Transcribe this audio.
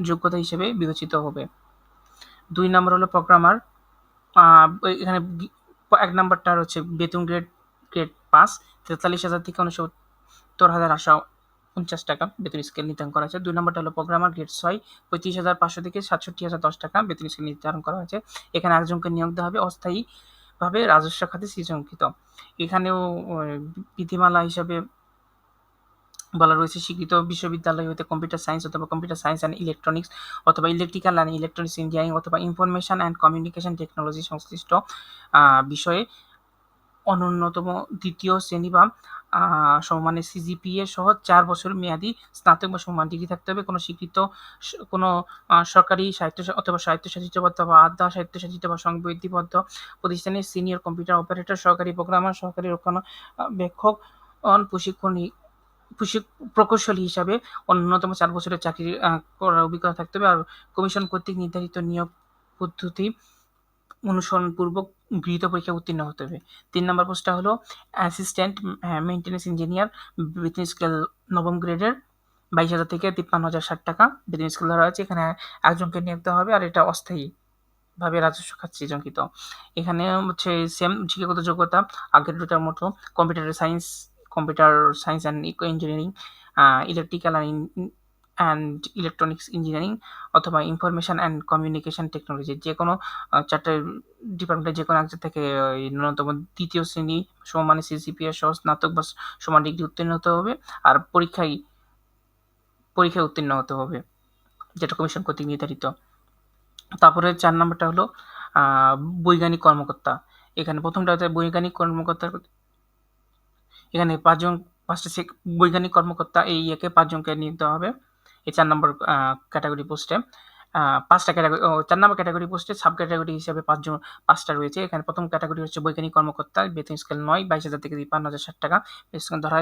যোগ্যতা হিসেবে বিবেচিত হবে। 2 নম্বর হলো প্রোগ্রামার। এখানে 1 নাম্বারটা হচ্ছে বেতন গ্রেড পাস ৪৩,০০০ থেকে ৬৯,৮৪০ টাকা বেতন স্কেল নির্ধারণ করা হয়েছে। 2 নম্বরটা হলো প্রোগ্রামার গ্রেড ৬ ৩৫,৫০০ থেকে ৬৭,০০১০ টাকা বেতন স্কেল নির্ধারণ করা হয়েছে। এখানে একজনকে নিয়োগ দেওয়া হবে অস্থায়ীভাবে রাজস্ব খাতে সৃজনকৃত। এখানেও বিধিমালা হিসাবে বলা রয়েছে স্বীকৃত বিশ্ববিদ্যালয় হতে কম্পিউটার সায়েন্স অথবা কম্পিউটার সায়েন্স অ্যান্ড ইলেকট্রনিক্স অথবা ইলেকট্রিক্যাল অ্যান্ড ইলেকট্রনিক্স ইঞ্জিনিয়ারিং অথবা ইনফরমেশন অ্যান্ড কমিউনিকেশন টেকনোলজি সংশ্লিষ্ট বিষয়ে অনূন্যতম দ্বিতীয় শ্রেণী বা সমমানের সিজিপিএ সহ 4 বছর মেয়াদী স্নাতক বা সমমান ডিগ্রি থাকতে হবে। কোনো সরকারি অথবা স্বায়ত্তশাসিত বা আধা স্বায়ত্তশাসিত বা সংবিধিবদ্ধ প্রতিষ্ঠানের সিনিয়র কম্পিউটার অপারেটর, সহকারী প্রোগ্রামার, সহকারী রক্ষণাবেক্ষক, প্রকৌশলী হিসাবে ন্যূনতম 4 বছরের চাকরি করার অভিজ্ঞতা থাকতে হবে। আর কমিশন কর্তৃক নির্ধারিত নিয়োগ পদ্ধতি অনুসরণপূর্বক গৃহীত পরীক্ষায় উত্তীর্ণ হতে হবে। 3 নম্বর পোস্টটা হলো অ্যাসিস্ট্যান্ট মেইনটেন্যান্স ইঞ্জিনিয়ার, বেতন স্কেল 9ম গ্রেডের 22,000 থেকে 53,060 টাকা বেতন স্কেল ধরা হয়েছে। এখানে একজনকে নিয়োগ দেওয়া হবে আর এটা অস্থায়ীভাবে রাজস্ব খাত সৃজনকৃত। এখানে হচ্ছে সেম শিক্ষাগত যোগ্যতা আগের দুটার মতো computer science and engineering, electrical and electronics engineering অথবা ইনফরমেশন অ্যান্ড কমিউনিকেশন টেকনোলজি যেকোনো 4টে ডিপার্টমেন্টের যেকোনো একটা থেকে ন্যূনতম 2য় শ্রেণী সমমানের সিজিপিএ সহ স্নাতক বা সমান ডিগ্রি উত্তীর্ণ হতে হবে। আর পরীক্ষায় উত্তীর্ণ হতে হবে, যেটা কমিশন কর্তৃক নির্ধারিত। তারপরে 4 নম্বরটা হলো বৈজ্ঞানিক কর্মকর্তা। এখানে প্রথমটা হচ্ছে বৈজ্ঞানিক কর্মকর্তার। এখানে 5টা বৈজ্ঞানিক কর্মকর্তা এই 5 জনকে নিয়োগ দেওয়া হবে এই 4 নম্বর ক্যাটাগরি পোস্টে। 5টা ক্যাটাগরি 4 নম্বর ক্যাটাগরি পোস্টে সাব ক্যাটাগরি হিসেবে 5টা রয়েছে। এখানে প্রথম ক্যাটাগরি হচ্ছে বৈজ্ঞানিক কর্মকর্তা, বেতন স্কেল 9, 22,000 থেকে 53,060 টাকা বেতন স্কেল ধরা হয়েছে।